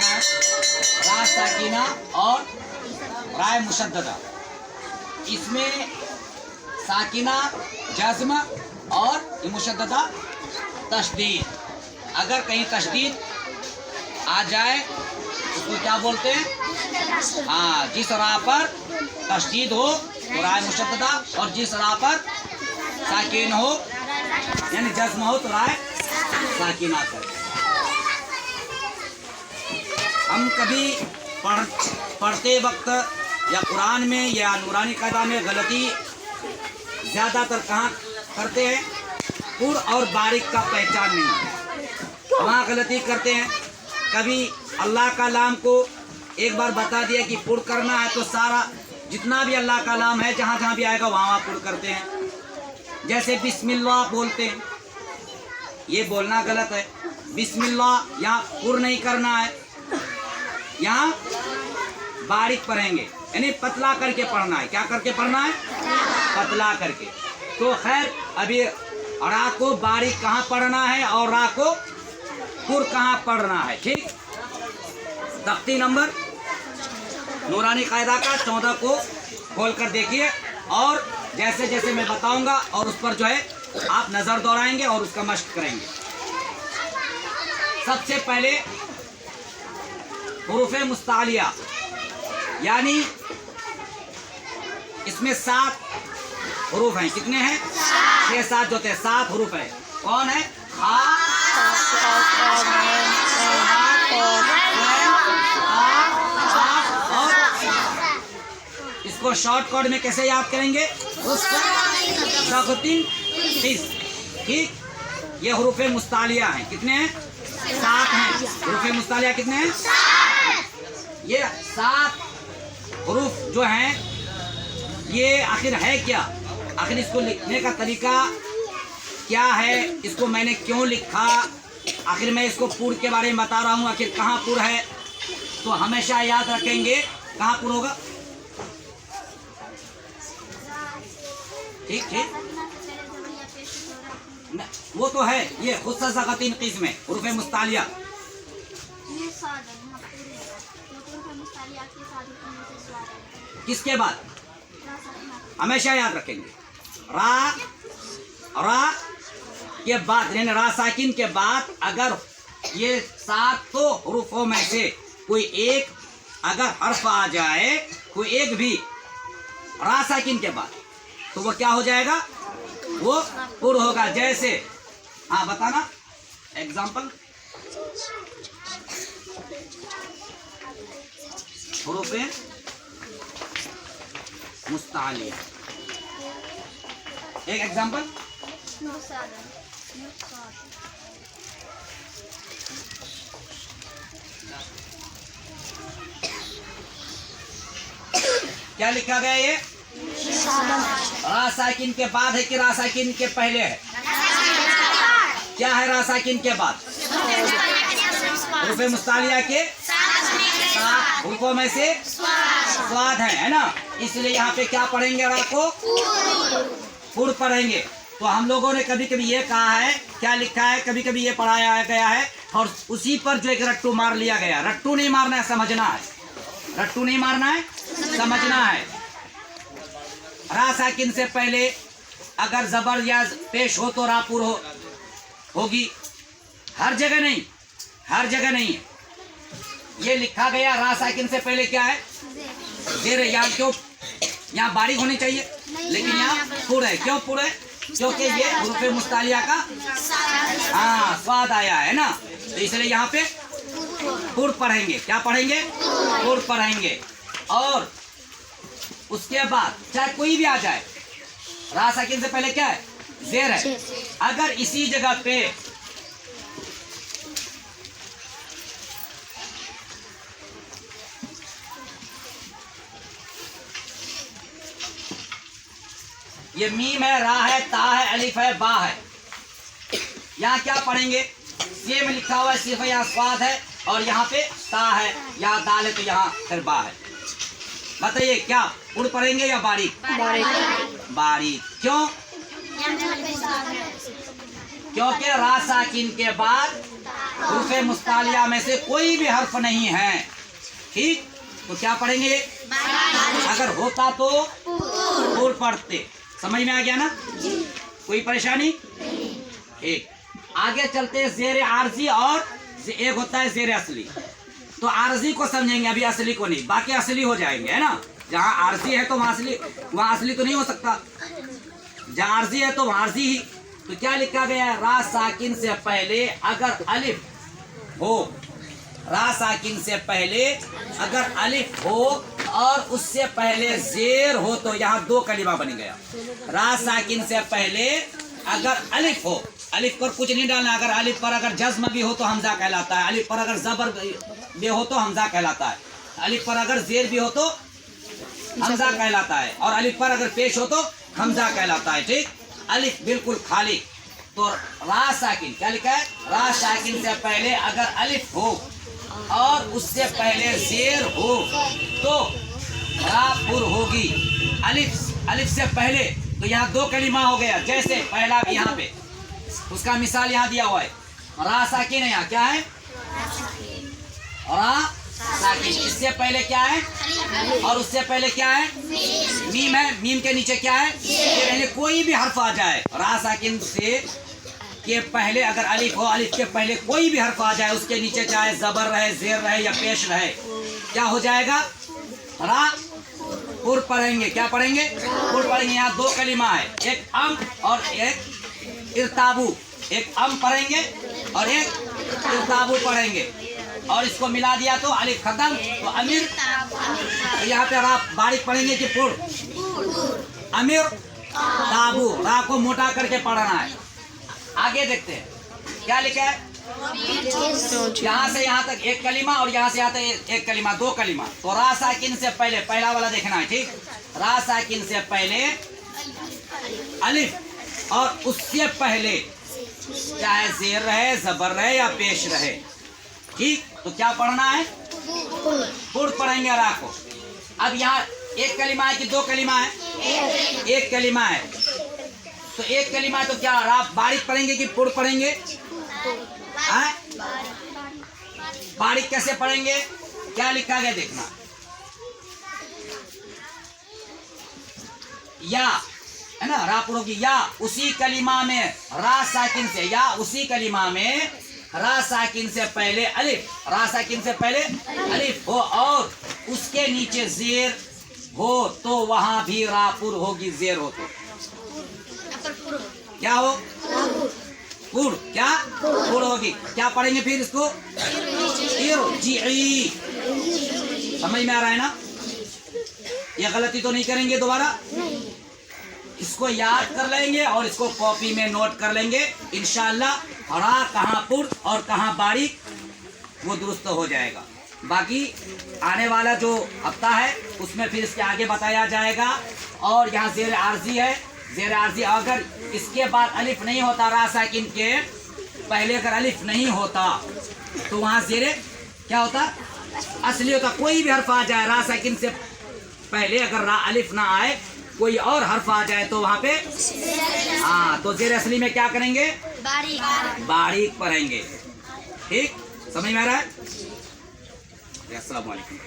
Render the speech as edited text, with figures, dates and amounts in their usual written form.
पढ़ना है, रा साकिना और राय मुशद्ददा। इसमें साकिना जज्म और मुशद्ददा तशदीद। अगर कहीं तशदीद आ जाए उसको क्या बोलते हैं? हाँ, जिस रा पर तशदीद हो तो राय मुशद्ददा, और जिस रा पर साकिन हो यानी जज्म हो तो राय साकिना कर। हम कभी पढ़ते वक्त या कुरान में या नूरानी कायदा में गलती ज़्यादातर कहाँ करते हैं? पुर और बारीक का पहचान नहीं है, वहाँ गलती करते हैं। कभी अल्लाह का नाम को एक बार बता दिया कि पुर करना है तो सारा जितना भी अल्लाह का नाम है जहाँ जहाँ भी आएगा वहाँ पुर करते हैं। जैसे बिस्मिल्लाह बोलते हैं, ये बोलना गलत है। बिस्मिल्लाह यहाँ पुर नहीं करना है, यहाँ बारीक पढ़ेंगे यानी पतला करके पढ़ना है। क्या करके पढ़ना है? पतला करके। तो खैर अभी रा को बारीक कहाँ पढ़ना है और रा को पुर कहाँ पढ़ना है, ठीक। तख्ती नंबर नूरानी कायदा का 14 को खोल कर देखिए और जैसे जैसे मैं बताऊंगा और उस पर जो है आप नज़र दौड़ाएंगे और उसका मश्क करेंगे। सबसे पहले हुरूफ़े मुस्तालिया यानी इसमें 7 हुरूफ हैं। कितने हैं? 6-7 जो थे 7 हुरूफ है। कौन है? इसको शॉर्ट कोड में कैसे याद करेंगे? ठीक। ये हुरूफ़े मुस्तालिया हैं। कितने हैं? 7 हैं। हुरूफ़े मुस्तालिया कितने हैं? ये 7 हुरूफ जो हैं ये आखिर है क्या? आखिर इसको लिखने का तरीका क्या है? इसको मैंने क्यों लिखा? आखिर मैं इसको पुर के बारे में बता रहा हूँ, आखिर कहाँ पुर है? तो हमेशा याद रखेंगे कहाँ पुर होगा। ठीक। वो तो है, ये खुस्सा का 3 किस्म है हुरूफ़े मुस्तालिया। किसके बाद? हमेशा याद रखेंगे रा के बाद यानी रा साकिन के बाद अगर ये 7 हुरूफों में से कोई एक अगर हर्फ आ जाए, कोई एक भी रा साकिन के बाद, तो वो क्या हो जाएगा? वो पुर होगा। जैसे हाँ बताना एग्जाम्पल। हुरूफ़े मुस्तालिया एक एग्जाम्पल। क्या लिखा गया? ये रा साकिन के बाद है कि रा साकिन के पहले है? क्या है रा साकिन के बाद? हुरूफ़े मुस्तालिया के 7 हुरूफों में से स्वाद है ना। इसलिए यहाँ पे क्या पढ़ेंगे? रा को पुर पढ़ेंगे। तो हम लोगों ने कभी कभी ये कहा है, क्या लिखा है, कभी कभी ये पढ़ाया गया है और उसी पर जो एक रट्टू मार लिया गया। रट्टू नहीं मारना है, समझना है। रट्टू नहीं मारना है, समझना है। रा साकिन से पहले अगर जबर या पेश हो तो रा पुर होगी। हर जगह नहीं, हर जगह नहीं है। ये लिखा गया रा साकिन से पहले क्या है? जेर। यहाँ क्यों? यहाँ बारीक होनी चाहिए लेकिन यहाँ पुर है। क्यों पुर है? क्योंकि ये हुरूफ़े मुस्तालिया का हाँ स्वाद आया है ना, तो इसलिए यहाँ पे पुर पढ़ेंगे। क्या पढ़ेंगे? पुर पढ़ेंगे। और उसके बाद चाहे कोई भी आ जाए, रा साकिन से पहले क्या है? जेर है। अगर इसी जगह पे ये मीम है, रा है, ता है, अलिफ है, बा है, यहाँ क्या पढ़ेंगे? ये में लिखा हुआ है सिर्फ यहाँ स्वाद है और यहाँ पे ता है, यहाँ दाल है तो यहाँ फिर बा है। बताइए क्या पुर पढ़ेंगे या बारीक? बारीक। क्यों? क्योंकि रा साकिन के बाद हुरूफ मुस्तालिया में से कोई भी हर्फ नहीं है। ठीक, तो क्या पढ़ेंगे? अगर होता तो पूर्व पढ़ते। समझ में आ गया ना? कोई परेशानी? ठीक, आगे चलते हैं। जेर आरजी और एक होता है जेर असली। तो आरजी को समझेंगे अभी, असली को नहीं। बाकी असली हो जाएंगे, है ना? जहाँ आरजी है तो वहाँ असली तो नहीं हो सकता। जहाँ आरजी है तो वहाँ आरजी ही। तो क्या लिखा गया है? रा साकिन से पहले अगर अलिफ हो, रा साकिन से पहले अगर अलिफ हो और उससे पहले जेर हो तो यहाँ दो कलिमा बन गया। रा साकिन से पहले अगर अलिफ हो, अलिफ पर कुछ नहीं डालना। अगर अलिफ पर अगर जज्म भी हो तो हमजा कहलाता है। अलिफ पर अगर जबर भी हो तो हमजा कहलाता है। अलिफ पर अगर जेर भी हो तो हमजा कहलाता है। और अलिफ पर अगर पेश हो तो हमजा कहलाता है। ठीक, अलिफ बिल्कुल खाली। तो रा साकिन क्या लिखा है? रा साकिन से पहले अगर अलिफ हो और उससे पहले जेर हो तो रा पुर होगी। अलिफ से पहले तो यहाँ दो कलिमा हो गया। जैसे पहला भी यहाँ पे उसका मिसाल यहाँ दिया हुआ है। रा साकिन है, यहाँ क्या है? रा साकिन। इससे पहले क्या है? और उससे पहले क्या है? मीम है। मीम के नीचे क्या है? ये पहले कोई भी हर्फ आ जाए, रा साकिन से के पहले अगर अलिफ हो, अलिफ के पहले कोई भी हर्फ आ जाए, उसके नीचे चाहे जबर रहे, जेर रहे या पेश रहे, क्या हो जाएगा? रा पुर पढ़ेंगे। क्या पढ़ेंगे? पुर पढ़ेंगे। यहाँ दो कलिमा है, एक अम और एक इर्ताबू। एक अम पढ़ेंगे और एक इर्ताबू पढ़ेंगे और इसको मिला दिया तो अलिफ खत्म, तो अमीर। यहाँ पे रा बारीक पढ़ेंगे कि पुर? अमीर ताबू। रा को मोटा करके पढ़ना है। आगे देखते हैं क्या लिखा है। यहाँ से यहाँ तक एक कलिमा और यहाँ से यहाँ तक एक कलिमा, दो कलिमा। तो रा साकिन से पहले पहला वाला देखना है। ठीक, रा साकिन से पहले अलिफ और उससे पहले चाहे जेर रहे, जबर रहे या पेश रहे। ठीक, तो क्या पढ़ना है? पुर पढ़ेंगे रा को। अब यहाँ एक कलिमा है कि दो कलिमा है? एक कलिमा है। तो एक कलिमा तो क्या रा बारीक पढ़ेंगे कि पुर पढ़ेंगे? बारीक कैसे पढ़ेंगे? क्या लिखा गया देखना। या है ना, रा पुर होगी। या उसी कलिमा में रा साकिन से, या उसी कलिमा में रा साकिन से पहले अलिफ, रा साकिन से पहले अलिफ हो और उसके नीचे जेर हो तो वहां भी रा पुर होगी। जेर हो तो क्या हो? पुर। क्या? पुर होगी। क्या पढ़ेंगे फिर इसको? इरजिई। समझ में आ रहा है ना? ये गलती तो नहीं करेंगे दोबारा। इसको याद कर लेंगे और इसको कॉपी में नोट कर लेंगे। इंशाअल्लाह रा कहाँ पुर और कहाँ बारीक वो दुरुस्त हो जाएगा। बाकी आने वाला जो हफ्ता है उसमें फिर इसके आगे बताया जाएगा। और यहाँ जेर आरजी है। जेर आरजी अगर इसके बाद अलिफ नहीं होता, रा साकिन के पहले अगर अलिफ नहीं होता तो वहाँ जेर क्या होता? असली होता। कोई भी हर्फ आ जाए रा साकिन से पहले, अगर रा अलिफ ना आए, कोई और हर्फ आ जाए तो वहाँ पे हाँ, तो जेर असली में क्या करेंगे? बारीक पढ़ेंगे। ठीक, समझ में आ रहा है? अस्सलाम वालेकुम।